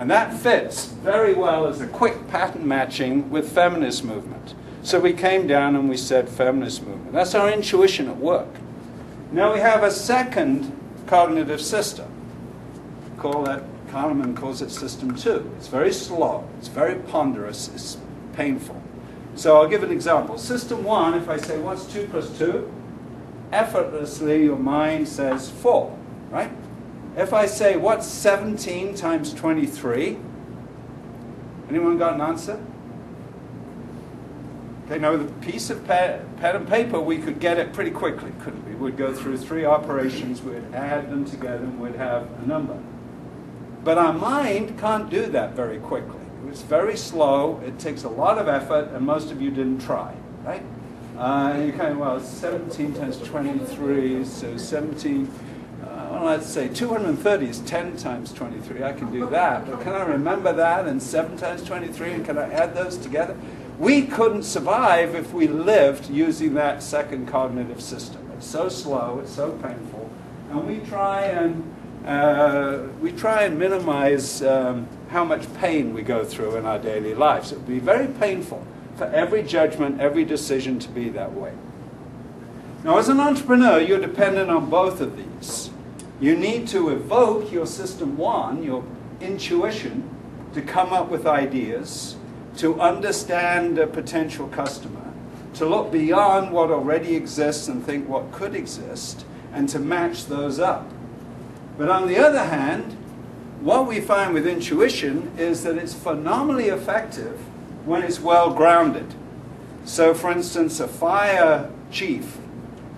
And that fits very well as a quick pattern matching with feminist movement. So we came down and we said feminist movement. That's our intuition at work. Now we have a second cognitive system. Kahneman calls it system 2. It's very slow, it's very ponderous, it's painful. So I'll give an example. System 1, if I say, what's 2 plus 2? Effortlessly, your mind says 4, right? If I say, what's 17 times 23? Anyone got an answer? Okay, now with a piece of pen and paper, we could get it pretty quickly, couldn't we? We'd go through 3 operations, we'd add them together, and we'd have a number. But our mind can't do that very quickly. It's very slow, it takes a lot of effort, and most of you didn't try, right? You kind of, well, 17 times 23, so 17, well, let's say 230 is 10 times 23. I can do that, but can I remember that, and 7 times 23, and can I add those together? We couldn't survive if we lived using that second cognitive system. It's so slow, it's so painful, and we try and minimize how much pain we go through in our daily lives. It would be very painful for every judgment, every decision to be that way. Now, as an entrepreneur, you're dependent on both of these. You need to evoke your system 1, your intuition, to come up with ideas, to understand a potential customer, to look beyond what already exists and think what could exist, and to match those up. But on the other hand, what we find with intuition is that it's phenomenally effective when it's well grounded. So for instance, a fire chief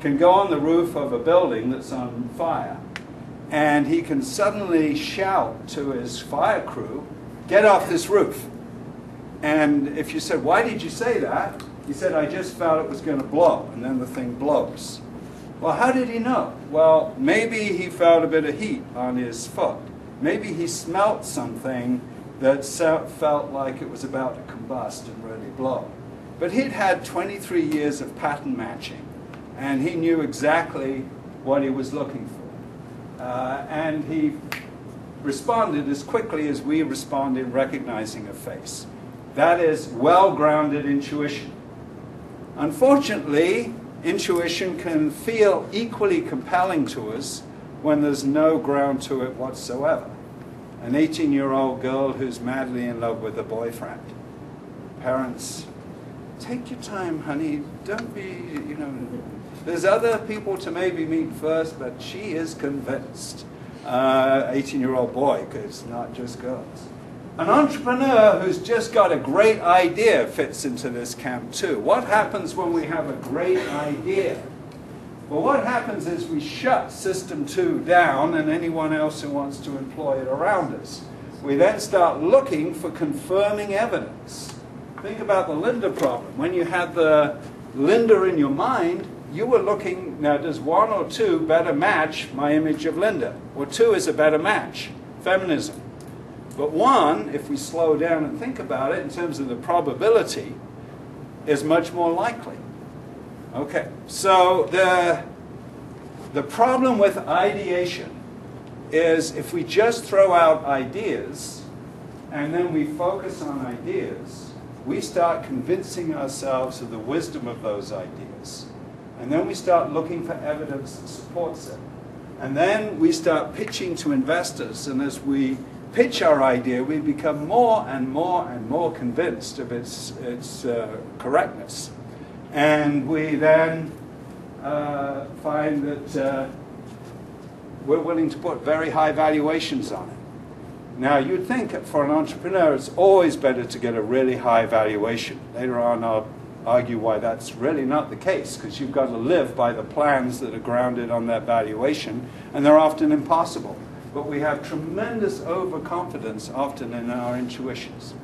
can go on the roof of a building that's on fire, and he can suddenly shout to his fire crew, "Get off this roof." And if you said, "Why did you say that?" He said, "I just felt it was going to blow," and then the thing blows. Well, how did he know? Well, maybe he felt a bit of heat on his foot. Maybe he smelt something that felt like it was about to combust and really blow. But he'd had 23 years of pattern matching, and he knew exactly what he was looking for. And he responded as quickly as we respond in recognizing a face. That is well-grounded intuition. Unfortunately, intuition can feel equally compelling to us when there's no ground to it whatsoever. An 18-year-old girl who's madly in love with a boyfriend. Parents, take your time, honey. Don't be, there's other people to maybe meet first, but she is convinced. 18-year-old boy, because it's not just girls. An entrepreneur who's just got a great idea fits into this camp too. What happens when we have a great idea? Well, what happens is we shut system 2 down and anyone else who wants to employ it around us. We then start looking for confirming evidence. Think about the Linda problem. When you had the Linda in your mind, you were looking, now does 1 or 2 better match my image of Linda? Or 2 is a better match? Feminism. But 1, if we slow down and think about it in terms of the probability, is much more likely. Okay, so the problem with ideation is if we just throw out ideas and then we focus on ideas, we start convincing ourselves of the wisdom of those ideas. And then we start looking for evidence that supports it. And then we start pitching to investors, and as we pitch our idea, we become more and more and more convinced of its correctness. And we then find that we're willing to put very high valuations on it. Now, you'd think for an entrepreneur, it's always better to get a really high valuation. Later on, I'll argue why that's really not the case, because you've got to live by the plans that are grounded on that valuation, and they're often impossible. But we have tremendous overconfidence often in our intuitions.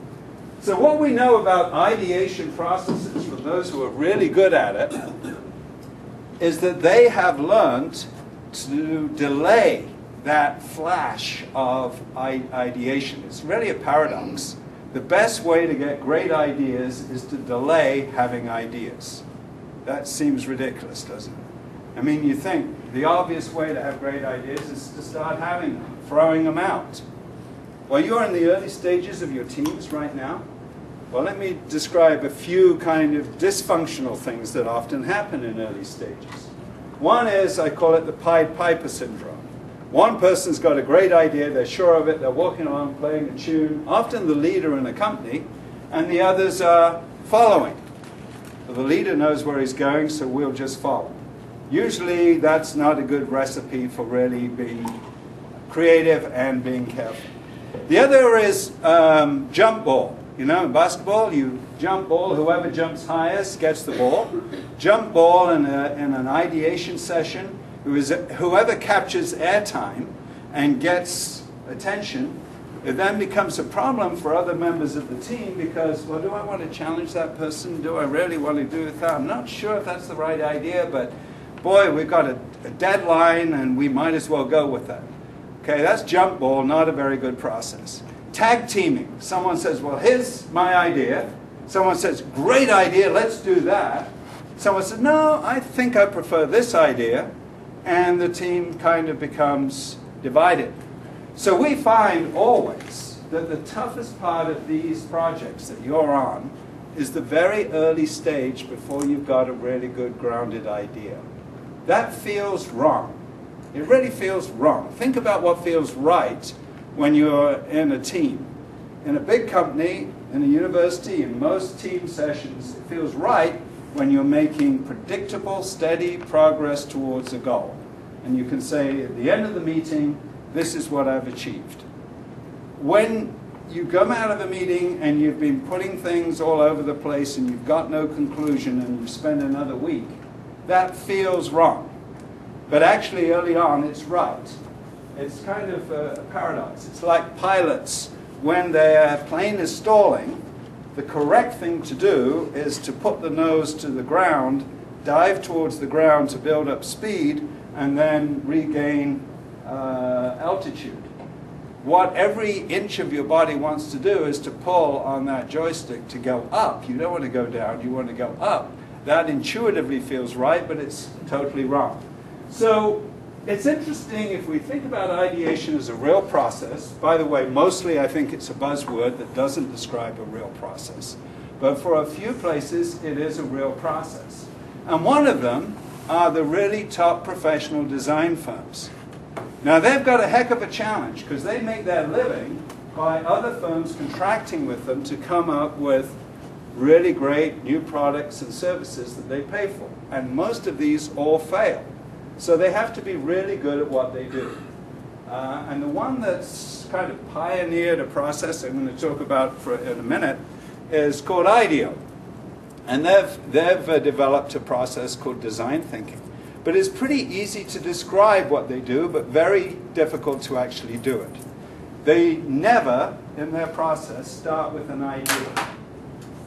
So what we know about ideation processes, for those who are really good at it, is that they have learned to delay that flash of ideation. It's really a paradox. The best way to get great ideas is to delay having ideas. That seems ridiculous, doesn't it? I mean, you think the obvious way to have great ideas is to start having them, throwing them out. Well, you're in the early stages of your teams right now. Well, let me describe a few kind of dysfunctional things that often happen in early stages. One is, I call it the Pied Piper syndrome. One person's got a great idea, they're sure of it, they're walking along playing a tune, often the leader in a company, and the others are following. Well, the leader knows where he's going, so we'll just follow. Usually that's not a good recipe for really being creative and being careful. The other is jump ball. You know, in basketball, you jump ball, whoever jumps highest gets the ball. Jump ball in an ideation session, whoever captures airtime and gets attention, it then becomes a problem for other members of the team because, well, do I want to challenge that person? Do I really want to do that? I'm not sure if that's the right idea, but boy, we've got a deadline and we might as well go with that. Okay, that's jump ball, not a very good process. Tag teaming. Someone says, well, here's my idea. Someone says, great idea, let's do that. Someone says, no, I think I prefer this idea. And the team kind of becomes divided. So we find always that the toughest part of these projects that you're on is the very early stage before you've got a really good grounded idea. That feels wrong. It really feels wrong. Think about what feels right when you're in a team. In a big company, in a university, in most team sessions, it feels right when you're making predictable, steady progress towards a goal. And you can say at the end of the meeting, this is what I've achieved. When you come out of a meeting and you've been putting things all over the place and you've got no conclusion and you spend another week, that feels wrong. But actually early on, it's right. It's kind of a paradox. It's like pilots, when their plane is stalling, the correct thing to do is to put the nose to the ground, dive towards the ground to build up speed, and then regain altitude. What every inch of your body wants to do is to pull on that joystick to go up. You don't want to go down, you want to go up. That intuitively feels right, but it's totally wrong. So it's interesting if we think about ideation as a real process. By the way, mostly I think it's a buzzword that doesn't describe a real process. But for a few places, it is a real process. And one of them are the really top professional design firms. Now, they've got a heck of a challenge because they make their living by other firms contracting with them to come up with really great new products and services that they pay for. And most of these all fail. So they have to be really good at what they do. And the one that's kind of pioneered a process I'm going to talk about in a minute is called IDEO. And they've developed a process called design thinking. But it's pretty easy to describe what they do, but very difficult to actually do it. They never, in their process, start with an idea.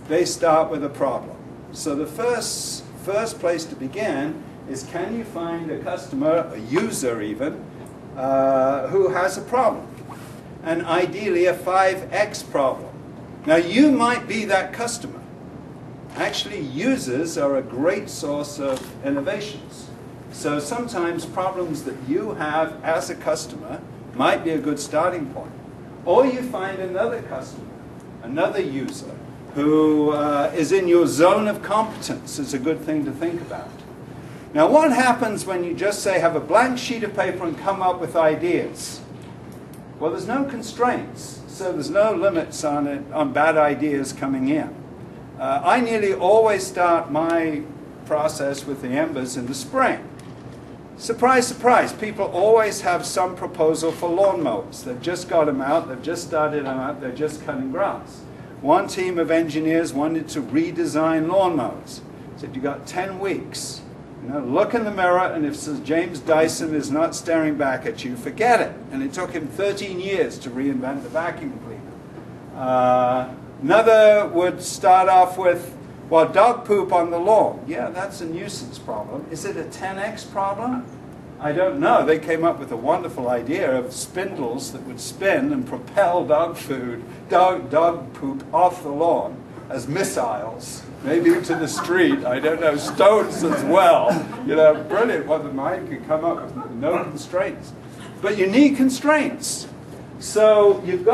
They start with a problem. So the first place to begin is, can you find a customer, a user even, who has a problem? And ideally a 5x problem. Now you might be that customer. Actually, users are a great source of innovations. So sometimes problems that you have as a customer might be a good starting point. Or you find another customer, another user, who is in your zone of competence is a good thing to think about. Now, what happens when you just say, have a blank sheet of paper and come up with ideas? Well, there's no constraints, so there's no limits on bad ideas coming in. I nearly always start my process with the embers in the spring. Surprise, surprise, people always have some proposal for lawnmowers. They've just got them out, they've just started them out, they're just cutting grass. One team of engineers wanted to redesign lawnmowers. Said, you got 10 weeks. You know, look in the mirror, and if Sir James Dyson is not staring back at you, forget it. And it took him 13 years to reinvent the vacuum cleaner. Another would start off with, well, dog poop on the lawn. Yeah, that's a nuisance problem. Is it a 10x problem? I don't know. They came up with a wonderful idea of spindles that would spin and propel dog poop off the lawn as missiles, maybe into the street. I don't know, stones as well. You know, brilliant what the mind can come up with no constraints. But you need constraints. So you've got